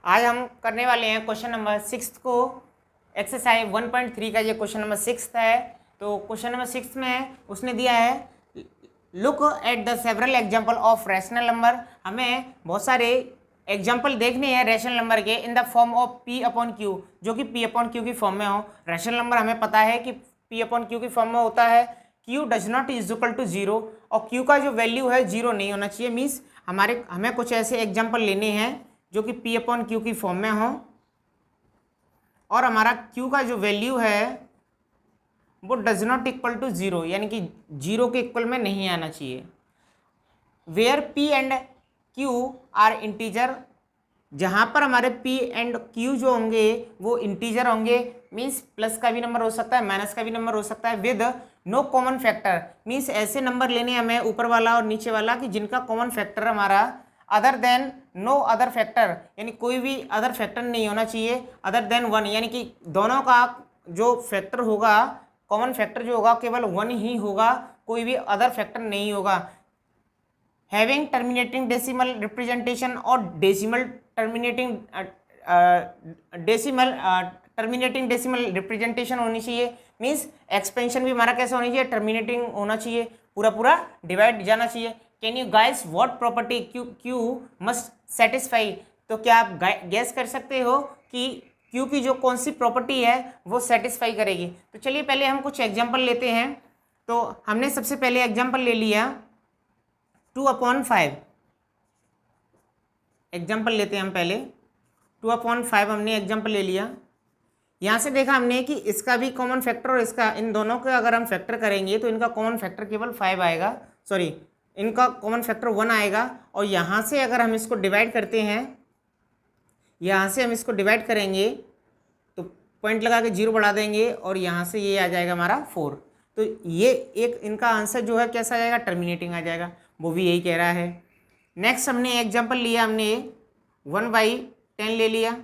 आज हम करने वाले हैं क्वेश्चन नंबर 6 को। एक्सरसाइज 1.3 का ये क्वेश्चन नंबर 6 है। तो क्वेश्चन नंबर 6 में उसने दिया है look at the several example of rational number. हमें बहुत सारे एग्जाम्पल देखने हैं रैशनल नंबर के in the form of P upon Q, जो कि पी अपॉन क्यू की फॉर्म में हो। रैशनल नंबर हमें पता है कि पी अपॉन क्यू की फॉर्म में होता है Q does not is equal to zero, और क्यू का जो वैल्यू है जीरो नहीं होना चाहिए। मीन्स हमें कुछ ऐसे एग्जाम्पल लेने हैं जो कि पी अपॉन क्यू की फॉर्म में हो और हमारा क्यू का जो वैल्यू है वो does not equal to zero, यानी कि जीरो के इक्वल में नहीं आना चाहिए। Where P and Q are integer, जहाँ पर हमारे पी एंड क्यू जो होंगे वो इंटीजर होंगे। मीन्स प्लस का भी नंबर हो सकता है, माइनस का भी नंबर हो सकता है, with no common factor. Means ऐसे नंबर लेने हमें ऊपर वाला और नीचे वाला कि जिनका कॉमन फैक्टर हमारा other than no other factor, यानी कोई भी अदर फैक्टर नहीं होना चाहिए अदर देन वन, यानी कि दोनों का जो फैक्टर होगा, कॉमन फैक्टर जो होगा केवल वन ही होगा, कोई भी अदर फैक्टर नहीं होगा। हैविंग टर्मिनेटिंग डेसिमल रिप्रेजेंटेशन और डेसिमल टर्मिनेटिंग डेसिमल रिप्रेजेंटेशन होनी चाहिए। मीन्स एक्सपेंशन भी हमारा कैसे होनी चाहिए, टर्मिनेटिंग होना चाहिए, पूरा पूरा डिवाइड जाना चाहिए। Can you guys what property Q must satisfy. तो क्या आप गैस कर सकते हो कि क्यू की जो कौन सी प्रॉपर्टी है वो सेटिस्फाई करेगी। तो चलिए पहले हम कुछ एग्जाम्पल लेते हैं। तो हमने सबसे पहले एग्जाम्पल ले लिया 2/5। एग्जाम्पल लेते हैं हम पहले 2/5 हमने एग्जाम्पल ले लिया। यहाँ से देखा हमने कि इसका भी कॉमन फैक्टर और इसका, इन दोनों का अगर हम फैक्टर करेंगे तो इनका कॉमन फैक्टर केवल 5 आएगा, सॉरी इनका कॉमन फैक्टर 1 आएगा। और यहाँ से अगर हम इसको डिवाइड करते हैं, यहाँ से हम इसको डिवाइड करेंगे तो पॉइंट लगा के 0 बढ़ा देंगे और यहाँ से ये आ जाएगा हमारा 4। तो ये एक इनका आंसर जो है कैसा आ जाएगा, टर्मिनेटिंग आ जाएगा, वो भी यही कह रहा है। नेक्स्ट हमने एग्जाम्पल लिया, हमने 1/10 ले लिया,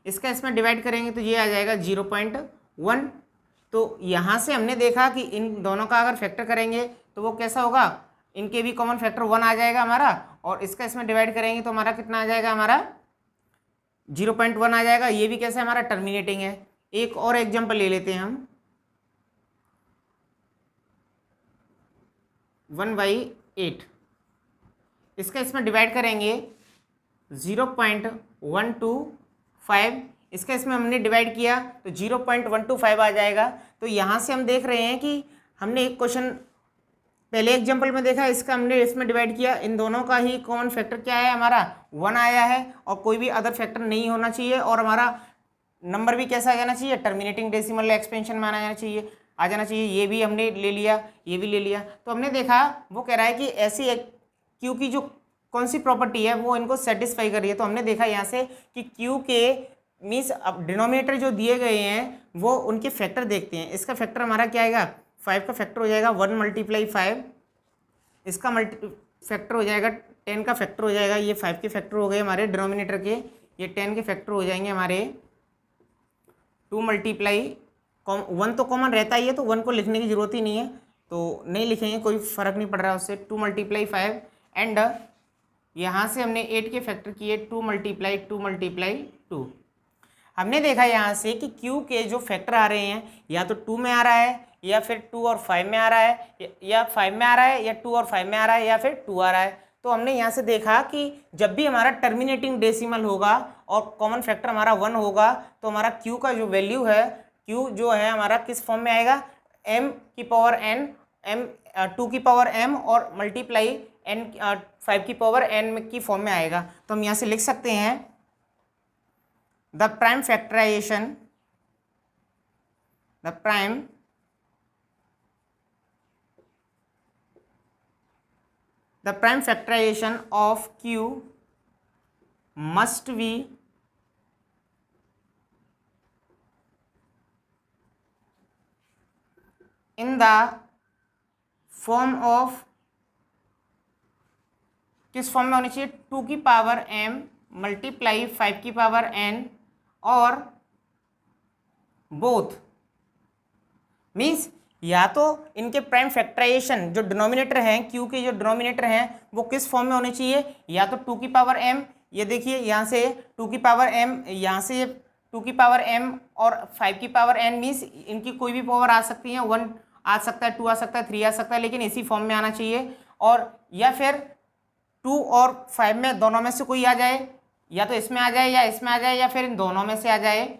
इसका इसमें डिवाइड करेंगे तो ये आ जाएगा 0.1। तो यहाँ से हमने देखा कि इन दोनों का अगर फैक्टर करेंगे तो वो कैसा होगा, इनके भी कॉमन फैक्टर 1 आ जाएगा हमारा, और इसका इसमें डिवाइड करेंगे तो हमारा कितना आ जाएगा, हमारा 0.1 आ जाएगा। ये भी कैसा है, हमारा टर्मिनेटिंग है। एक और एग्जाम्पल ले लेते हैं हम 1/8, इसका इसमें डिवाइड करेंगे 0.125, इसका इसमें हमने डिवाइड किया तो 0.125 आ जाएगा। तो यहाँ से हम देख रहे हैं कि हमने एक क्वेश्चन पहले एग्जाम्पल में देखा, इसका हमने इसमें डिवाइड किया, इन दोनों का ही कॉमन फैक्टर क्या है, हमारा 1 आया है, और कोई भी अदर फैक्टर नहीं होना चाहिए, और हमारा नंबर भी कैसा आ जाना चाहिए, टर्मिनेटिंग डेसिमल एक्सपेंशन में आ जाना चाहिए। ये भी हमने ले लिया, ये भी ले लिया। तो हमने देखा वो कह रहा है कि ऐसी एक क्यू की जो कौन सी प्रॉपर्टी है वो इनको सेटिस्फाई कर रही है। तो हमने देखा यहाँ से कि क्यू के मीन्स अब डिनोमिनेटर जो दिए गए हैं वो उनके फैक्टर देखते हैं। इसका फैक्टर हमारा क्या आएगा, 5 का फैक्टर हो जाएगा 1 × 5, इसका फैक्टर हो जाएगा 10 का फैक्टर हो जाएगा, ये 5 के फैक्टर हो गए हमारे डिनोमिनेटर के, ये 10 के फैक्टर हो जाएंगे हमारे 2 × 1 तो कॉमन रहता ही है, तो 1 को लिखने की ज़रूरत ही नहीं है, तो नहीं लिखेंगे, कोई फ़र्क नहीं पड़ रहा है उससे। 2 × 5 एंड यहाँ से हमने 8 के फैक्टर किए 2 × 2। हमने देखा यहाँ से कि क्यू के जो फैक्टर आ रहे हैं या तो 2 में आ रहा है, या फिर 2 और 5 में आ रहा है, या 5 में आ रहा है, या 2 और 5 में आ रहा है, या फिर 2 आ रहा है। तो हमने यहाँ से देखा कि जब भी हमारा टर्मिनेटिंग डेसिमल होगा और कॉमन फैक्टर हमारा 1 होगा तो हमारा क्यू का जो वैल्यू है, क्यू जो है हमारा किस फॉर्म में आएगा, m⁴n, m⁴m और मल्टीप्लाई n 5⁴n की फॉर्म में आएगा। तो हम यहाँ से लिख सकते हैं the prime factorization of Q must be in the form of, किस फॉर्म में होनी चाहिए, 2⁴m मल्टीप्लाई 5⁴n और बोथ। मीन्स या तो इनके प्राइम फैक्टराइजेशन जो डिनोमिनेटर हैं, क्यू के जो डिनोमिनेटर हैं वो किस फॉर्म में होने चाहिए, या तो 2⁴m ये देखिए यहाँ से 2 की पावर m, यहाँ से 2 की पावर m और 5 की पावर n मीन्स इनकी कोई भी पावर आ सकती है, 1 आ सकता है, 2 आ सकता है, 3 आ सकता है, लेकिन इसी फॉर्म में आना चाहिए। और या फिर 2 और 5 में दोनों में से कोई आ जाए, या तो इसमें आ जाए या इसमें आ जाए, या फिर इन दोनों में से आ जाए।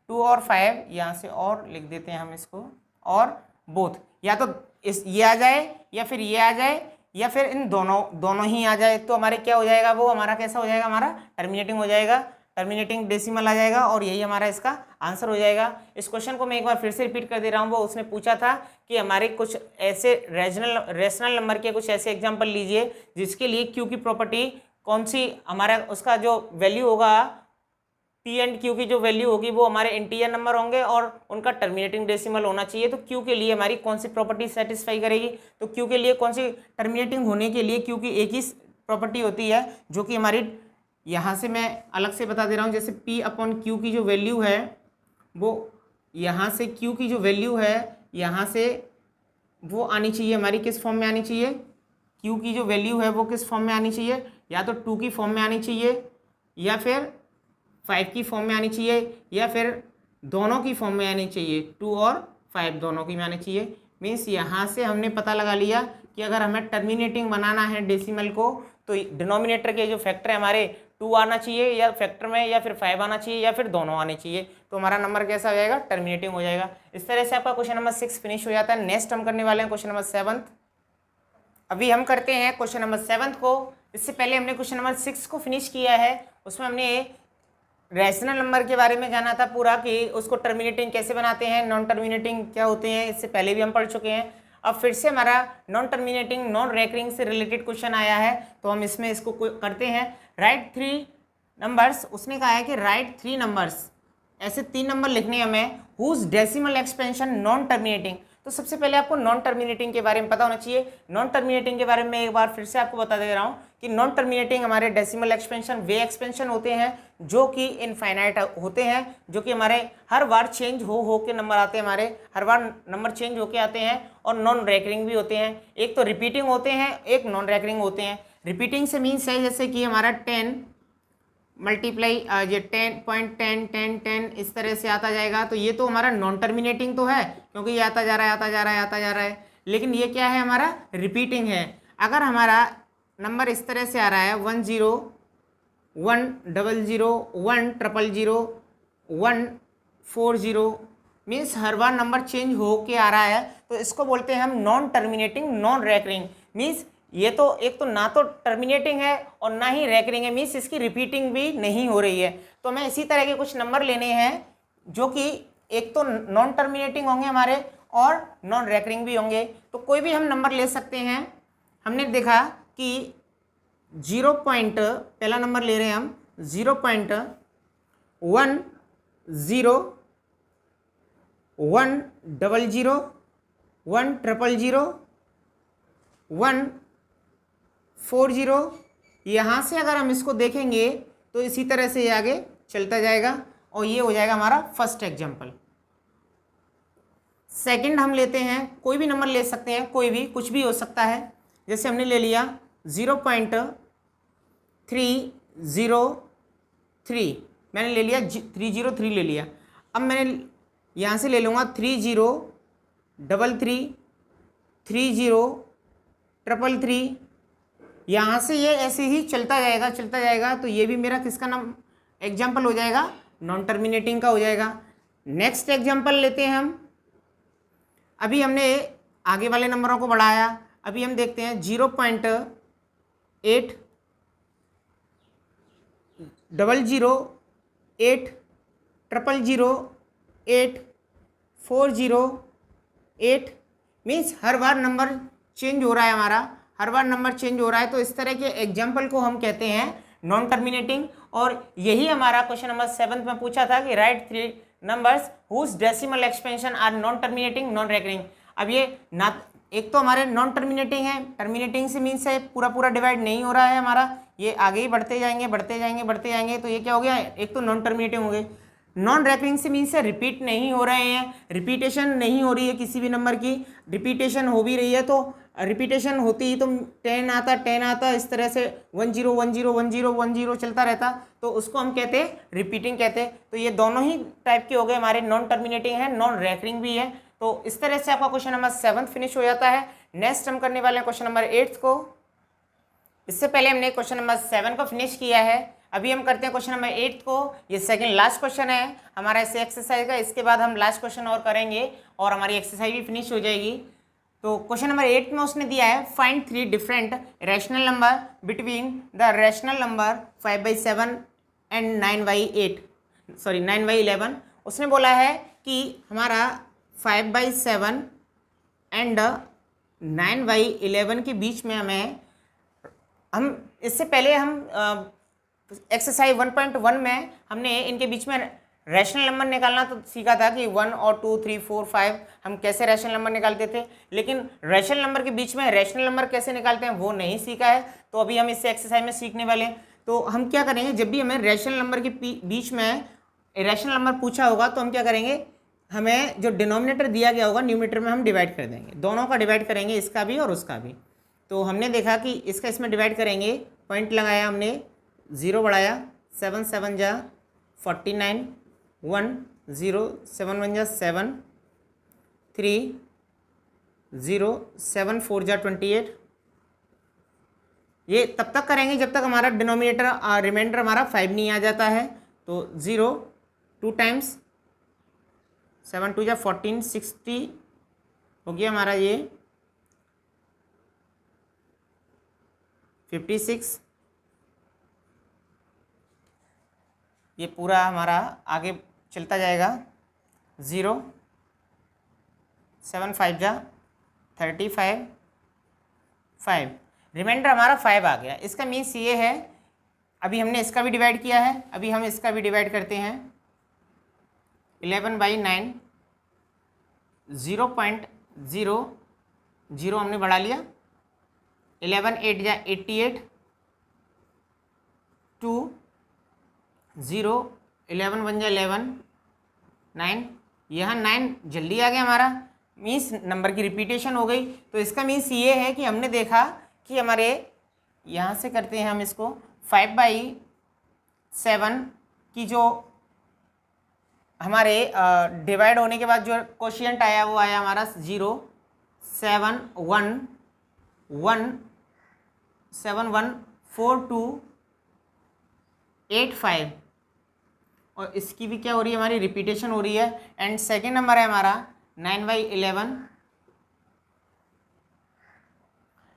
2 और 5 यहाँ से और लिख देते हैं हम इसको, और बोथ, या तो इस ये आ जाए या फिर ये आ जाए या फिर इन दोनों ही आ जाए, तो हमारे क्या हो जाएगा, वो हमारा कैसा हो जाएगा, हमारा टर्मिनेटिंग हो जाएगा, टर्मिनेटिंग डेसिमल आ जाएगा, और यही हमारा इसका आंसर हो जाएगा। इस क्वेश्चन को मैं एक बार फिर से रिपीट कर दे रहा हूँ। वो उसने पूछा था कि हमारे कुछ ऐसे रेशनल नंबर के कुछ ऐसे एग्जाम्पल लीजिए जिसके लिए क्यू की प्रॉपर्टी कौन सी, हमारा उसका जो वैल्यू होगा पी एंड क्यू की जो वैल्यू होगी वो हमारे इंटीजर नंबर होंगे और उनका टर्मिनेटिंग डेसिमल होना चाहिए। तो क्यू के लिए हमारी कौन सी प्रॉपर्टी सेटिस्फाई करेगी, तो क्यू के लिए कौन सी टर्मिनेटिंग होने के लिए क्यू की एक ही प्रॉपर्टी होती है जो कि हमारी, यहाँ से मैं अलग से बता दे रहा हूँ, जैसे पी अपॉन क्यू की जो वैल्यू है वो यहाँ से क्यू की जो वैल्यू है यहाँ से वो आनी चाहिए हमारी किस फॉर्म में आनी चाहिए, क्यू की जो वैल्यू है वो किस फॉर्म में आनी चाहिए, या तो 2 की फॉर्म में आनी चाहिए या फिर 5 की फॉर्म में आनी चाहिए या फिर दोनों की फॉर्म में आनी चाहिए, 2 और 5 दोनों की में आनी चाहिए। मीन्स यहाँ से हमने पता लगा लिया कि अगर हमें टर्मिनेटिंग बनाना है डेसिमल को तो डिनोमिनेटर के जो फैक्टर है हमारे 2 आना चाहिए या फैक्टर में, या फिर 5 आना चाहिए या फिर दोनों आने चाहिए, तो हमारा नंबर कैसा हो जाएगा, टर्मिनेटिंग हो जाएगा। इस तरह से आपका क्वेश्चन नंबर 6 फिनिश हो जाता है। नेक्स्ट हम करने वाले हैं क्वेश्चन नंबर 7। अभी हम करते हैं क्वेश्चन नंबर 7 को। इससे पहले हमने क्वेश्चन नंबर 6 को फिनिश किया है, उसमें हमने रैशनल नंबर के बारे में जाना था पूरा कि उसको टर्मिनेटिंग कैसे बनाते हैं, नॉन टर्मिनेटिंग क्या होते हैं, इससे पहले भी हम पढ़ चुके हैं। अब फिर से हमारा नॉन टर्मिनेटिंग नॉन रेकरिंग से रिलेटेड क्वेश्चन आया है, तो हम इसमें इसको करते हैं। राइट 3 नंबर्स, उसने कहा है कि राइट 3 नंबर्स, ऐसे 3 नंबर लिखने हमें whose decimal expansion non terminating. तो सबसे पहले आपको नॉन टर्मिनेटिंग के बारे में पता होना चाहिए। नॉन टर्मिनेटिंग के बारे में एक बार फिर से आपको बता दे रहा हूँ कि नॉन टर्मिनेटिंग हमारे डेसिमल एक्सपेंशन वे एक्सपेंशन होते हैं जो कि इनफाइनाइट होते हैं, जो कि हमारे हर बार चेंज हो के नंबर आते हैं, हमारे हर बार नंबर चेंज होके आते हैं, और नॉन रेकरिंग भी होते हैं। एक तो रिपीटिंग होते हैं, एक नॉन रेकरिंग होते हैं। रिपीटिंग से मीन्स है जैसे कि हमारा 10 मल्टीप्लाई ये 10.10 इस तरह से आता जाएगा, तो ये तो हमारा नॉन टर्मिनेटिंग तो है क्योंकि ये आता जा रहा है आता जा रहा है आता जा रहा है, लेकिन ये क्या है, हमारा रिपीटिंग है। अगर हमारा नंबर इस तरह से आ रहा है 10 100 100 140 मीन्स हर बार नंबर चेंज हो के आ रहा है, तो इसको बोलते हैं हम non terminating non recurring. Means ये तो एक तो ना तो टर्मिनेटिंग है और ना ही रेकरिंग है, मीन्स इसकी रिपीटिंग भी नहीं हो रही है। तो हमें इसी तरह के कुछ नंबर लेने हैं जो कि एक तो नॉन टर्मिनेटिंग होंगे हमारे और नॉन रेकरिंग भी होंगे। तो कोई भी हम नंबर ले सकते हैं। हमने देखा कि पहला नंबर ले रहे हैं हम 0.10 100 100 140। यहाँ से अगर हम इसको देखेंगे तो इसी तरह से ये आगे चलता जाएगा और ये हो जाएगा हमारा फर्स्ट एग्जाम्पल। सेकंड हम लेते हैं, कोई भी नंबर ले सकते हैं, कोई भी कुछ भी हो सकता है। जैसे हमने ले लिया 0.303, मैंने ले लिया 303 ले लिया। अब मैंने यहाँ से ले लूँगा 3033 3033, यहाँ से ये ऐसे ही चलता जाएगा। तो ये भी मेरा किसका नाम एग्जाम्पल हो जाएगा, नॉन टर्मिनेटिंग का हो जाएगा। नेक्स्ट एग्जाम्पल लेते हैं हम। अभी हमने आगे वाले नंबरों को बढ़ाया, अभी हम देखते हैं 0.8 00 8 000 8 40 8 मीन्स हर बार नंबर चेंज हो रहा है हमारा, हर बार नंबर चेंज हो रहा है। तो इस तरह के एग्जाम्पल को हम कहते हैं नॉन टर्मिनेटिंग। और यही हमारा क्वेश्चन नंबर 7 में पूछा था कि write 3 numbers whose decimal expansion are non terminating non recurring. अब ये ना एक तो हमारे नॉन टर्मिनेटिंग है, टर्मिनेटिंग से मीन्स है पूरा डिवाइड नहीं हो रहा है हमारा, ये आगे ही बढ़ते जाएंगे, तो ये क्या हो गया, एक तो नॉन टर्मिनेटिंग हो गए। नॉन रेकरिंग से मीन्स है रिपीट नहीं हो रहे हैं, रिपीटेशन नहीं हो रही है किसी भी नंबर की, रिपीटेशन हो भी रही है तो रिपीटेशन होती ही तो 10 आता, इस तरह से 1 0 1 0 1 0 1 0 चलता रहता, तो उसको हम कहते हैं रिपीटिंग कहते हैं। तो ये दोनों ही टाइप के हो गए हमारे, नॉन टर्मिनेटिंग है, नॉन रैकरिंग भी है। तो इस तरह से आपका क्वेश्चन नंबर 7 फिनिश हो जाता है। नेक्स्ट हम करने वाले हैं क्वेश्चन नंबर 8 को। इससे पहले हमने क्वेश्चन नंबर 7 को फिनिश किया है, अभी हम करते हैं क्वेश्चन नंबर 8 को। ये सेकंड लास्ट क्वेश्चन है हमारा इस एक्सरसाइज का, इसके बाद हम लास्ट क्वेश्चन और करेंगे और हमारी एक्सरसाइज भी फिनिश हो जाएगी। तो क्वेश्चन नंबर 8 में उसने दिया है find 3 different rational number between the rational number 5/7 and 9/11। उसने बोला है कि हमारा 5/7 एंड 9/11 के बीच में हम इससे पहले हम एक्सरसाइज 1.1 में हमने इनके बीच में रैशनल नंबर निकालना तो सीखा था कि 1 और 2 3 4 5 हम कैसे रैशनल नंबर निकालते थे, लेकिन रैशनल नंबर के बीच में रैशनल नंबर कैसे निकालते हैं वो नहीं सीखा है। तो अभी हम इससे एक्सरसाइज में सीखने वाले हैं। तो हम क्या करेंगे, जब भी हमें रैशनल नंबर के बीच में रैशनल नंबर पूछा होगा तो हम क्या करेंगे, हमें जो डिनोमिनेटर दिया गया होगा न्यूमरेटर में हम डिवाइड कर देंगे, दोनों का डिवाइड करेंगे, इसका भी और उसका भी। तो हमने देखा कि इसका इसमें डिवाइड करेंगे, पॉइंट लगाया हमने, 0 बढ़ाया, 7 7 जा 49, 1 0 7 1 जा 7, 3 0 7 4 जा 28। ये तब तक करेंगे जब तक हमारा डिनोमिनेटर रिमाइंडर हमारा 5 नहीं आ जाता है। तो 0 2 टाइम्स 7 2 जा 14, 60 हो गया हमारा ये 56। ये पूरा हमारा आगे चलता जाएगा, 0 7 5 जा 35, 5 रिमाइंडर हमारा 5 आ गया। इसका मीन्स ये है, अभी हमने इसका भी डिवाइड किया है, अभी हम इसका भी डिवाइड करते हैं। 11/9 0.00 हमने बढ़ा लिया, 11 8 जा 88, 2 0 11 1 जा 11, 9 यहाँ 9 जल्दी आ गया हमारा, मीन्स नंबर की रिपीटेशन हो गई। तो इसका मीन्स ये है कि हमने देखा कि हमारे यहाँ से करते हैं हम इसको 5/7 की जो हमारे डिवाइड होने के बाद जो कोशिएंट आया वो आया हमारा 0 7 1 1 7 1 4 2 8 5, और इसकी भी क्या हो रही है, हमारी रिपीटेशन हो रही है। एंड सेकेंड नंबर है हमारा 9/11,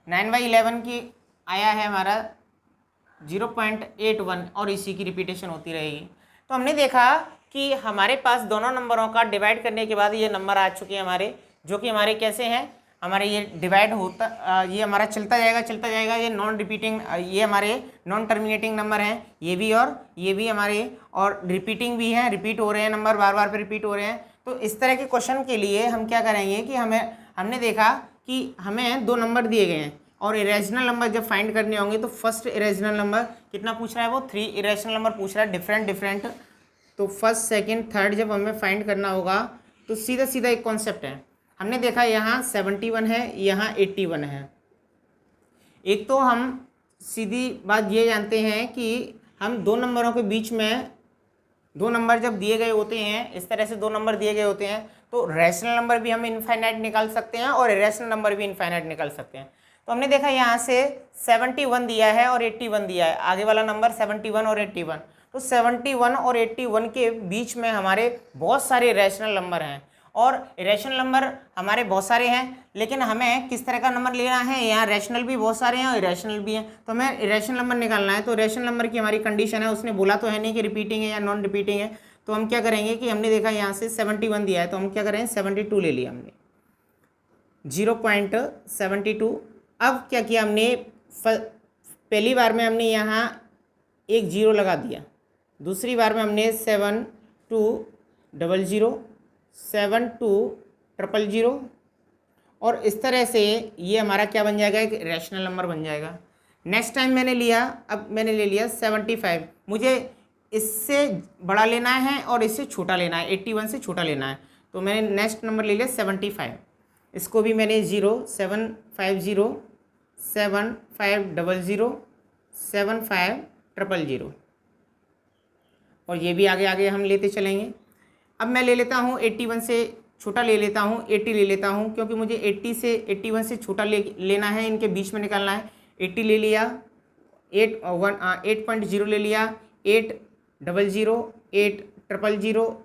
9/11 की आया है हमारा 0.81, और इसी की रिपीटेशन होती रहेगी। तो हमने देखा कि हमारे पास दोनों नंबरों का डिवाइड करने के बाद ये नंबर आ चुके हैं हमारे, जो कि हमारे कैसे हैं, हमारे ये डिवाइड होता, ये हमारा चलता जाएगा, ये नॉन रिपीटिंग, ये हमारे नॉन टर्मिनेटिंग नंबर हैं, ये भी और ये भी हमारे, और रिपीटिंग भी हैं, रिपीट हो रहे हैं नंबर, बार बार पे रिपीट हो रहे हैं। तो इस तरह के क्वेश्चन के लिए हम क्या करेंगे कि हमने देखा कि हमें 2 नंबर दिए गए हैं और इरेशनल नंबर जब फाइंड करने होंगे तो फर्स्ट इरेशनल नंबर कितना पूछ रहा है, वो 3 इरेशनल नंबर पूछ रहा है, डिफरेंट। तो फर्स्ट सेकंड थर्ड जब हमें फाइंड करना होगा तो सीधा एक कॉन्सेप्ट है। हमने देखा यहाँ 71 है, यहाँ 81 है। एक तो हम सीधी बात ये जानते हैं कि हम 2 नंबरों के बीच में 2 नंबर जब दिए गए होते हैं, इस तरह से 2 नंबर दिए गए होते हैं, तो रैशनल नंबर भी हम इनफाइनाइट निकाल सकते हैं और इरेशनल नंबर भी इनफाइनाइट निकाल सकते हैं। तो हमने देखा यहाँ से 71 दिया है और 81 दिया है, आगे वाला नंबर 71 और 81। तो 71 और 81 के बीच में हमारे बहुत सारे इरेशनल नंबर हैं, और इरेशनल नंबर हमारे बहुत सारे हैं, लेकिन हमें किस तरह का नंबर लेना है, यहाँ रैशनल भी बहुत सारे हैं और इरेशनल भी हैं। तो हमें इरेशनल नंबर निकालना है। तो इरेशनल नंबर की हमारी कंडीशन है, उसने बोला तो है नहीं कि रिपीटिंग है या नॉन रिपीटिंग है। तो हम क्या करेंगे कि हमने देखा यहाँ से 71 दिया है, तो हम क्या करेंगे 72 ले लिया हमने, 0.72। अब क्या किया हमने, पहली बार में हमने यहाँ एक 0 लगा दिया, दूसरी बार में हमने 7200 7200, और इस तरह से ये हमारा क्या बन जाएगा, एक रैशनल नंबर बन जाएगा। नेक्स्ट टाइम मैंने लिया, अब मैंने ले लिया 75। मुझे इससे बड़ा लेना है और इससे छोटा लेना है, 81 से छोटा लेना है, तो मैंने नेक्स्ट नंबर ले लिया 75। इसको भी मैंने 07507507500 और ये भी आगे आगे हम लेते चलेंगे। अब मैं ले लेता हूँ 81 से छोटा ले लेता हूँ, 80 ले लेता हूँ, क्योंकि मुझे 80 से 81 से छोटा लेना है, इनके बीच में निकालना है। 80 ले लिया, 8.0 ले लिया, 800, 800,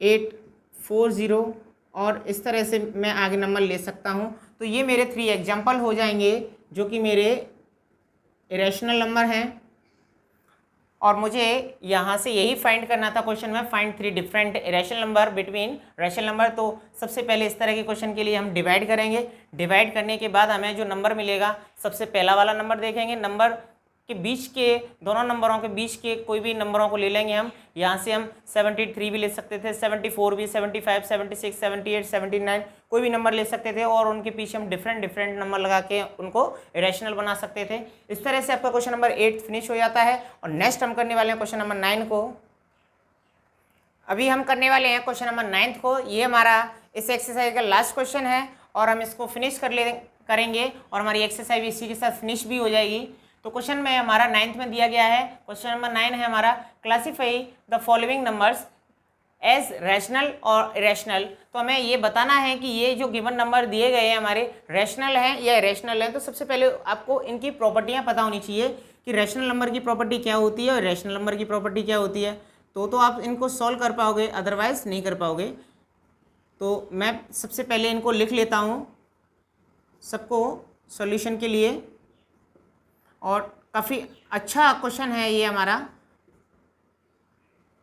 840 और इस तरह से मैं आगे नंबर ले सकता हूँ। तो ये मेरे 3 एग्जाम्पल हो जाएंगे जो कि मेरे इरेशनल नंबर हैं। और मुझे यहाँ से यही फाइंड करना था क्वेश्चन में, find 3 different irrational number between rational number. तो सबसे पहले इस तरह के क्वेश्चन के लिए हम डिवाइड करेंगे। डिवाइड करने के बाद हमें जो नंबर मिलेगा, सबसे पहला वाला नंबर देखेंगे, नंबर के बीच के दोनों नंबरों के बीच के कोई भी नंबरों को ले लेंगे हम। यहाँ से हम 73 भी ले सकते थे, 74 भी, 75, 76, 78, 79 कोई भी नंबर ले सकते थे और उनके पीछे हम डिफरेंट नंबर लगा के उनको इरेशनल बना सकते थे। इस तरह से आपका क्वेश्चन नंबर 8 फिनिश हो जाता है। और नेक्स्ट हम करने वाले हैं क्वेश्चन नंबर 9 को। अभी हम करने वाले हैं क्वेश्चन नंबर 9 को। ये हमारा इस एक्सरसाइज का लास्ट क्वेश्चन है और हम इसको फिनिश करेंगे और हमारी एक्सरसाइज इसी के साथ फिनिश भी हो जाएगी। तो क्वेश्चन में हमारा 9th में दिया गया है, क्वेश्चन नंबर 9 है हमारा, classify the following numbers as rational और इरेशनल। तो हमें ये बताना है कि ये जो गिवन नंबर दिए गए हैं हमारे रैशनल हैं या इरेशनल हैं। तो सबसे पहले आपको इनकी प्रॉपर्टियां पता होनी चाहिए कि रैशनल नंबर की प्रॉपर्टी क्या होती है और इरेशनल नंबर की प्रॉपर्टी क्या होती है। तो आप इनको सॉल्व कर पाओगे, अदरवाइज नहीं कर पाओगे। तो मैं सबसे पहले इनको लिख लेता हूँ सबको सॉल्यूशन के लिए। और काफ़ी अच्छा क्वेश्चन है ये हमारा,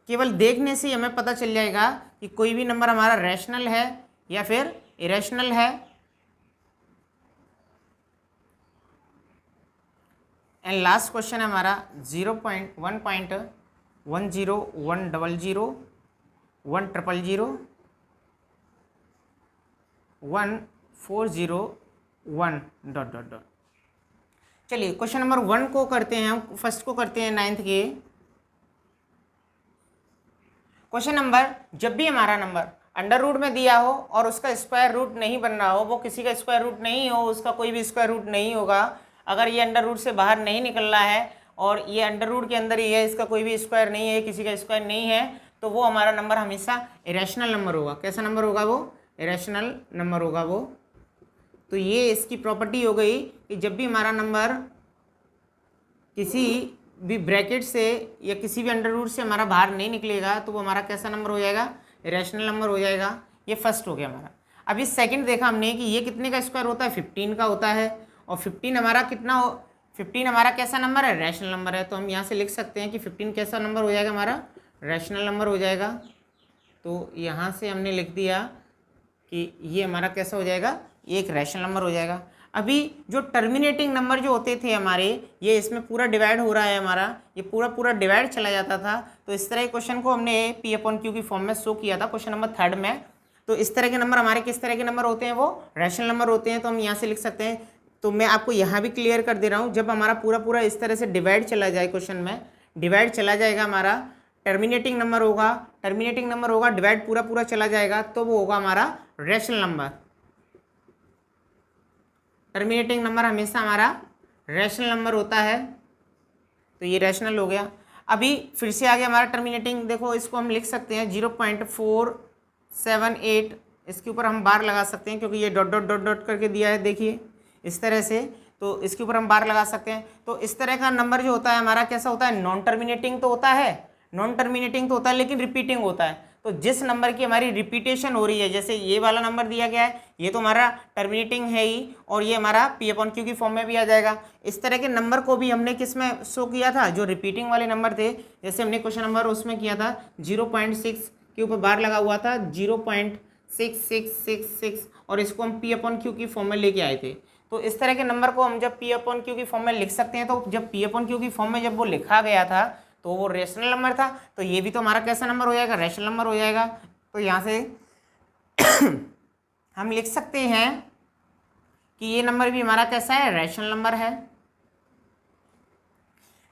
केवल देखने से ही हमें पता चल जाएगा कि कोई भी नंबर हमारा रैशनल है या फिर इरेशनल है। एंड लास्ट क्वेश्चन है हमारा 0.1.10, 100, 100, 140, 1. चलिए क्वेश्चन नंबर 1 को करते हैं हम, फर्स्ट को करते हैं 9th के। क्वेश्चन नंबर, जब भी हमारा नंबर अंडर रूट में दिया हो और उसका स्क्वायर रूट नहीं बन रहा हो, वो किसी का स्क्वायर रूट नहीं हो, उसका कोई भी स्क्वायर रूट नहीं होगा, अगर ये अंडर रूट से बाहर नहीं निकल रहा है और ये अंडर रूट के अंदर ही है, इसका कोई भी स्क्वायर नहीं है, किसी का स्क्वायर नहीं है, तो वो हमारा नंबर हमेशा इरेशनल नंबर होगा। कैसा नंबर होगा वो? इरेशनल नंबर होगा वो। तो ये इसकी प्रॉपर्टी हो गई कि जब भी हमारा नंबर किसी भी ब्रैकेट से या किसी भी अंडर रूट से हमारा बाहर नहीं निकलेगा तो वो हमारा कैसा नंबर हो जाएगा? इरेशनल नंबर हो जाएगा। ये फर्स्ट हो गया हमारा। अभी सेकंड देखा हमने कि ये कितने का स्क्वायर होता है? 15 का होता है। और 15 हमारा कितना हो, 15 हमारा कैसा नंबर है? रैशनल नंबर है। तो हम यहाँ से लिख सकते हैं कि 15 कैसा नंबर हो जाएगा? हमारा रैशनल नंबर हो जाएगा। तो यहाँ से हमने लिख दिया कि ये हमारा कैसा हो जाएगा? ये एक रैशनल नंबर हो जाएगा। अभी जो टर्मिनेटिंग नंबर जो होते थे हमारे, ये इसमें पूरा डिवाइड हो रहा है हमारा, ये पूरा डिवाइड चला जाता था। तो इस तरह के क्वेश्चन को हमने P/Q की फॉर्म में शो किया था क्वेश्चन नंबर 3 में। तो इस तरह के नंबर हमारे किस तरह के नंबर होते हैं? वो रैशनल नंबर होते हैं। तो हम यहाँ से लिख सकते हैं। तो मैं आपको यहाँ भी क्लियर कर दे रहा हूँ, जब हमारा पूरा इस तरह से डिवाइड चला जाए, क्वेश्चन में डिवाइड चला जाएगा, हमारा टर्मिनेटिंग नंबर होगा, डिवाइड पूरा चला जाएगा, तो वो होगा हमारा रैशनल नंबर। टर्मिनेटिंग नंबर हमेशा हमारा रैशनल नंबर होता है। तो ये रैशनल हो गया। अभी फिर से आ गया हमारा टर्मिनेटिंग। देखो इसको हम लिख सकते हैं 0.478, इसके ऊपर हम बार लगा सकते हैं क्योंकि ये डॉट करके दिया है, देखिए इस तरह से। तो इसके ऊपर हम बार लगा सकते हैं। तो इस तरह का नंबर जो होता है हमारा कैसा होता है? नॉन टर्मिनेटिंग तो होता है, लेकिन रिपीटिंग होता है। तो जिस नंबर की हमारी रिपीटेशन हो रही है, जैसे ये वाला नंबर दिया गया है, ये तो हमारा टर्मिनेटिंग है ही, और ये हमारा P/Q की फॉर्म में भी आ जाएगा। इस तरह के नंबर को भी हमने किस में शो किया था? जो रिपीटिंग वाले नंबर थे, जैसे हमने क्वेश्चन नंबर उसमें किया था 0.6 के ऊपर बार लगा हुआ था, 0.6666, और इसको हम P/Q की फॉर्म में लेके आए थे। तो इस तरह के नंबर को हम जब P/Q की फॉर्म में लिख सकते हैं। तो जब P/Q की फॉर्म में जब वो लिखा गया था तो वो रैशनल नंबर था। तो ये भी तो हमारा कैसा नंबर हो जाएगा? रैशनल नंबर हो जाएगा। तो यहाँ से हम लिख सकते हैं कि ये नंबर भी हमारा कैसा है? रैशनल नंबर है।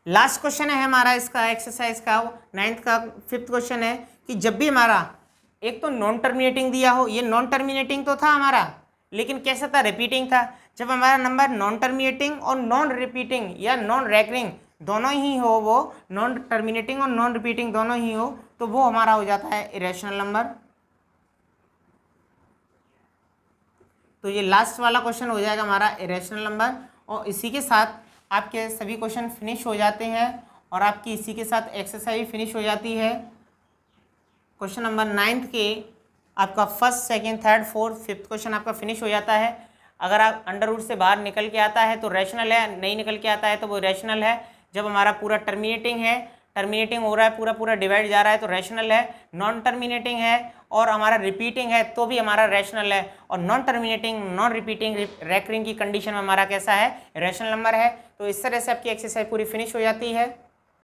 लास्ट क्वेश्चन है हमारा इसका एक्सरसाइज का 9th का 5th क्वेश्चन है कि जब भी हमारा एक तो नॉन टर्मिनेटिंग दिया हो, ये नॉन टर्मिनेटिंग तो था हमारा, लेकिन कैसा था, रिपीटिंग था। जब हमारा नंबर नॉन टर्मिनेटिंग और नॉन रिपीटिंग या नॉन रैकरिंग दोनों ही हो, वो नॉन टर्मिनेटिंग और नॉन रिपीटिंग दोनों ही हो, तो वो हमारा हो जाता है इरेशनल नंबर। तो ये लास्ट वाला क्वेश्चन हो जाएगा हमारा इरेशनल नंबर। और इसी के साथ आपके सभी क्वेश्चन फिनिश हो जाते हैं और आपकी इसी के साथ एक्सरसाइज फिनिश हो जाती है। क्वेश्चन नंबर 9 के आपका first, second, third, fourth, fifth question आपका फिनिश हो जाता है। अगर आप अंडर रूट से बाहर निकल के आता है तो रैशनल है, नहीं निकल के आता है तो वो रैशनल है। जब हमारा पूरा टर्मिनेटिंग है, टर्मिनेटिंग हो रहा है, पूरा पूरा डिवाइड जा रहा है तो रैशनल है। नॉन टर्मिनेटिंग है और हमारा रिपीटिंग है तो भी हमारा रैशनल है। और non terminating, non repeating, recurring की कंडीशन में हमारा कैसा है, रैशनल नंबर है। तो इस तरह से आपकी एक्सरसाइज पूरी फिनिश हो जाती है।